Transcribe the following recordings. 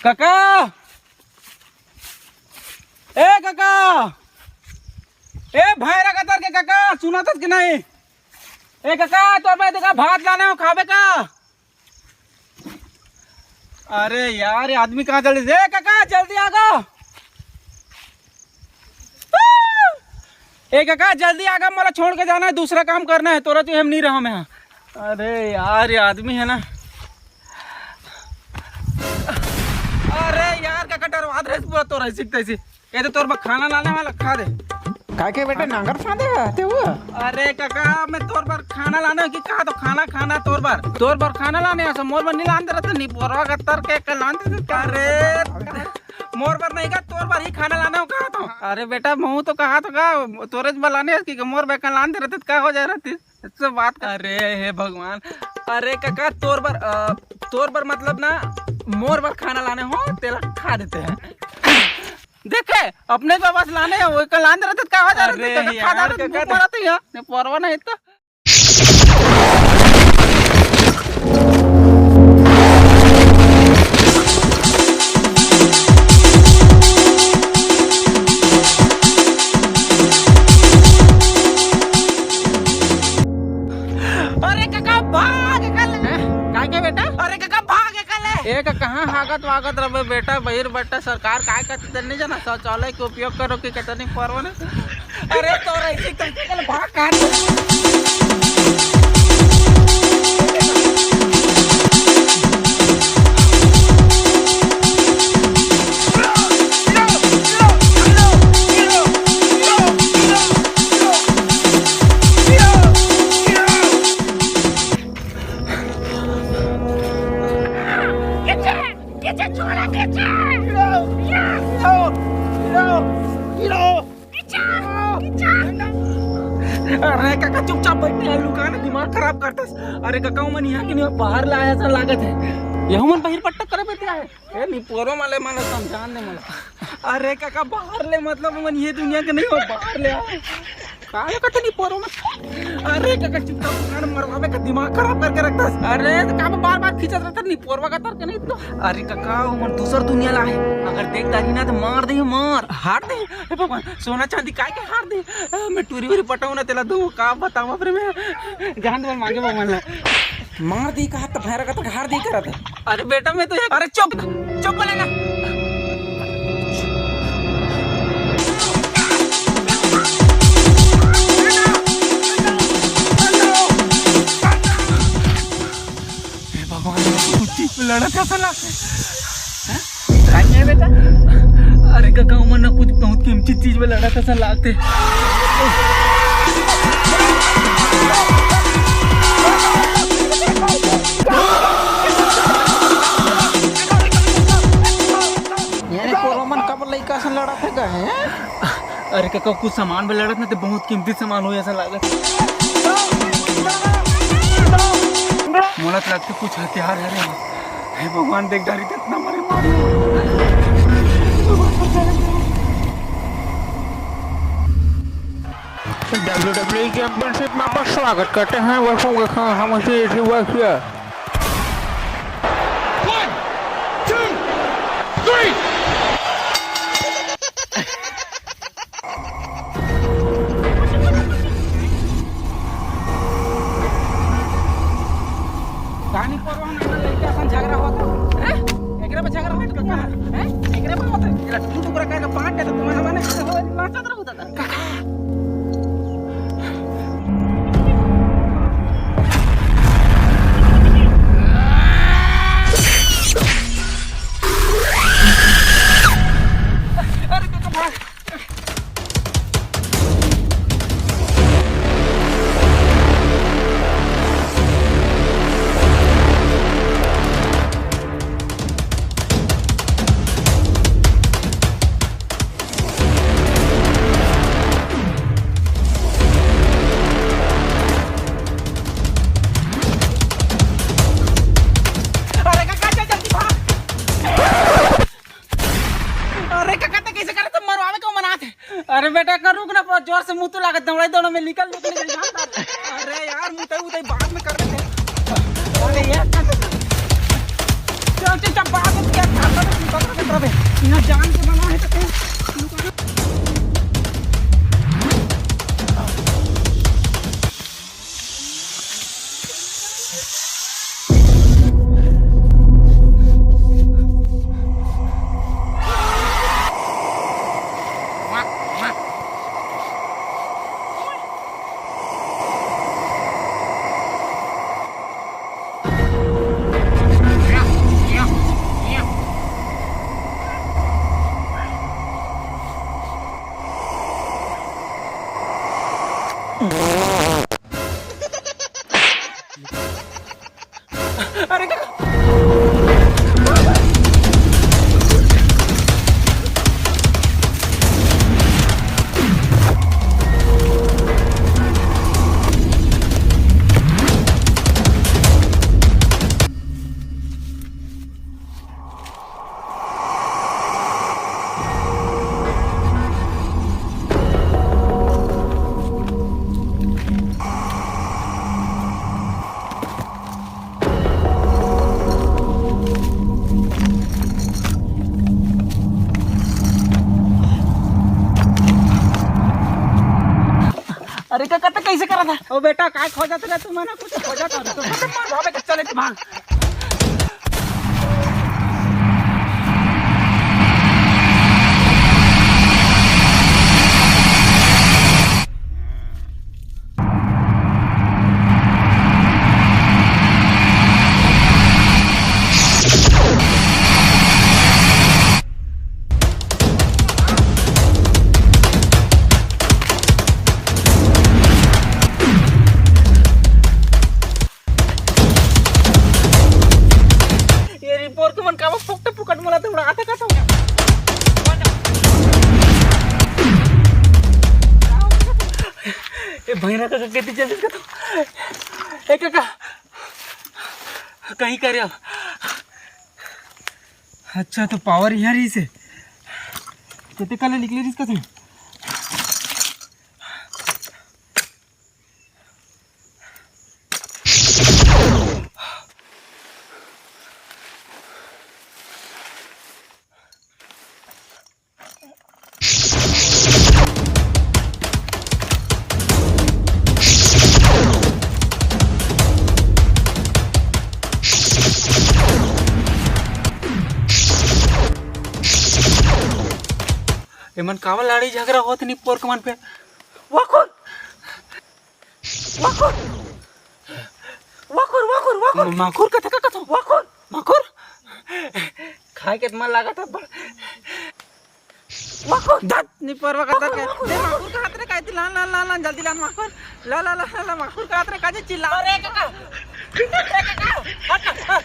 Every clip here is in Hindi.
काका, ए काका, ए भाईरा कतर के काका, सुना था कि नहीं? ए काका, तोर भाई देखा भात लाने हो खावे का। अरे यार ये आदमी कहाँ जल्दी से, काका जल्दी आ गो। ए काका जल्दी आ गो, मोला छोड़ के जाना है, दूसरा काम करना है, तोरा तो हम नहीं रहा मैं यहाँ। अरे यार ये आदमी है ना, अरे यार काका डरवा दे पूरा तोरा सीखते सी। ये तो तोर बा खाना लाने वाला खा दे। काय के बेटा नांगर फांदे ते हुआ। अरे काका मैं तोर बार खाना लाने की कहा तो खाना तोर बार खाना लाने ऐसा मोर बार नहीं लाने रहता नहीं पोरवा का तर के लाने। अरे मोर बार नहीं का तोर बार ही खाना लाने हो कहा तो। अरे बेटा महू तो कहा तो का तोरे लाने की मोर बार का लाने रहते क्या हो जाए रहती इससे बात। अरे हे भगवान, अरे काका तोर बार मतलब ना मोर बार खाना लाने हो तेरा खा देते हैं। देखे अपने तो बस लाने हैं वो कल लाने रहते क्या हो जा रहे थे खा डाल के मरते हैं ने परवा नहीं तो। अरे काका भाग कल काय के बेटा, अरे काका भाग कल एक कहाँ हागत वागत रहे बेटा बहिर बेटा सरकार काय कहते नहीं जाना शौचालय के उपयोग करो कि कहते नहीं परवा ने। अरे तो ऐसे कल भाग काट अरे काका चुपचाप बैठने लुका ना दिमाग खराब करता। अरे काका मन यहाँ की नहीं बाहर लाया ऐसा लागत है यह मन बाहर पट्टक करे बैठा है ए नहीं पोरो माले माला समझान ने मला। अरे काका बाहर ले मतलब मन ये दुनिया के नहीं हो बाहर ले काहे कहते नहीं पोरो में। अरे काका चुपचाप मरवावे का दिमाग खराब करके रखता। अरे का बार खींचत रहता नहीं पोरवा का तर के नहीं तो। अरे काका मन दूसर दुनिया ला है अगर देख दाही ना तो मार दे मार हार दे। हे भगवान सोना चांदी काय के हार दे मैं टूरी वूरी पटाऊ ना तेला दो का बतावा फिर मैं जान दे मांगे भगवान ला मार दी का तो भैरा का तो हार दी करत। अरे बेटा मैं तो अरे चुप चुप बोले ना। लड़ा कैसा लगता है बेटा। अरे काका उमर ना कुछ बहुत कीमती चीज में लड़ा कैसा लागते। कब लड़का से लड़ा थे गए। अरे काका कुछ सामान में लड़त ना तो बहुत कीमती सामान हो ऐसा लागत। मोला तो लगता कुछ हथियार है रे। हे भगवान देख डारी कितना मारे WWE चैंपियनशिप में आपका स्वागत करते हैं। वर्षों के हम इसे कहानी पर लड़के अपन झगड़ा होता है एकरे पे झगड़ा मत करना है एकरे पे होता है तेरा तू टुकड़ा का पाट है तो तुम्हारा माने लाचा तरह होता था। अरे बेटा कर रुक ना जोर से मुंह तो लागत दौड़ाई दौड़ में निकल अरे यार मुँह बाद में कर देते। अरे यार चल बाद में क्या यहाँ जान के बना है तो कहीं अरे अरे काका तो कैसे करा था? ओ बेटा काय खो जाते रे, तू मना कुछ खो जाता तो भावे के चले भाग। फक्त फुकट मला तेवढं आता का सांग ए भैरा का किती जल्दी का तो ए काका कहीं कर रहा। अच्छा तो पावर यहाँ रही से कितने कल निकली रही इसका तुम मन कावा लड़ाई झगड़ा होत नहीं पोर कमान पे वाकुर वाकुर वाकुर वाकुर वाकुर माकुर कथा का कथा वाकुर माकुर खाए के मन लगा था वाकुर दत नहीं परवा कथा के दे माकुर का हाथ रे काई लान लान लान लान जल्दी लान माकुर ला ला ला ला माकुर का हाथ रे काजे चिल्ला रे काका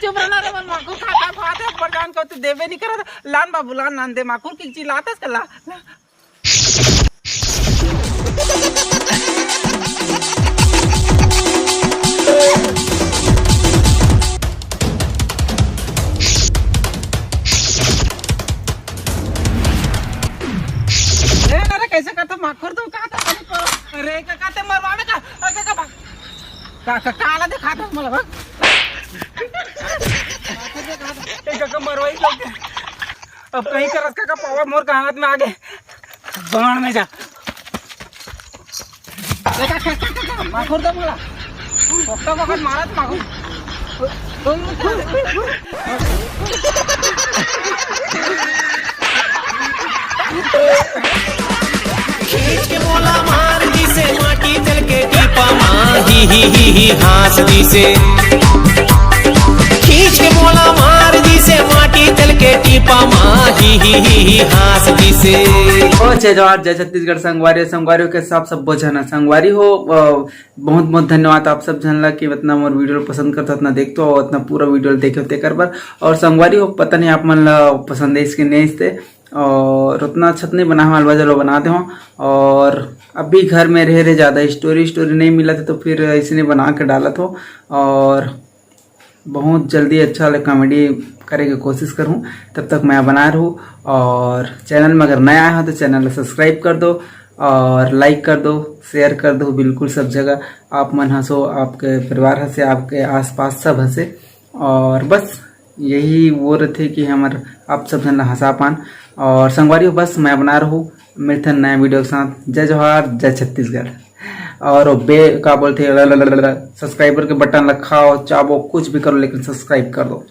चुप रहना रे मन माकुर खा खाते पर जान को तू देवे नहीं करा लान बाबू लान नान दे माकुर की चिल्लाता कला अरे कैसे करता माखुर तो कहा था अरे काका ते मरवावे का अरे काका काका काला दिखाता मला बघ काका मरवाई लोग अब कहीं करस काका पावर मोर का हाथ में आ गए बाण में जा माखुर तो मला फक्त वखत मारत माखुर खींच के बोला मार दी से माटी चल के टीपा माँ ही हास दी से खींच के बोला मार दी से माटी चल के टीपा माँ ही हास दी से ओ जय जवाहर जय छत्तीसगढ़ संगवारी के साथ सब बोझना संगवारी हो बहुत बहुत धन्यवाद आप सब जानला कि इतना मोर वीडियो पसंद करता इतना देखते हो इतना पूरा वीडियो देखे होते कर बार और संगवारी हो पता नहीं आप मन ला पसंद है इसके नहीं इससे और उतना अच्छा नहीं बना हमारे बजा बनाते हो और अभी घर में रह रहे ज़्यादा स्टोरी नहीं मिला था तो फिर इसने बना के डाला था और बहुत जल्दी अच्छा कॉमेडी करे की कोशिश करूँ तब तक मैं बना रहा हूँ और चैनल में अगर नया आया हो तो चैनल को सब्सक्राइब कर दो और लाइक कर दो शेयर कर दो बिल्कुल सब जगह आप मन हंसो आपके परिवार हंसे आपके आसपास सब हंसे और बस यही वो थे कि हमारे आप सब जन हंसा पान। और संगवारी हो बस मैं बना रहा हूँ मिलते हैं नए वीडियो के साथ। जय जवाहर जय छत्तीसगढ़। और का बोलते सब्सक्राइबर के बटन रखा हो चाहो कुछ भी करो लेकिन सब्सक्राइब कर दो।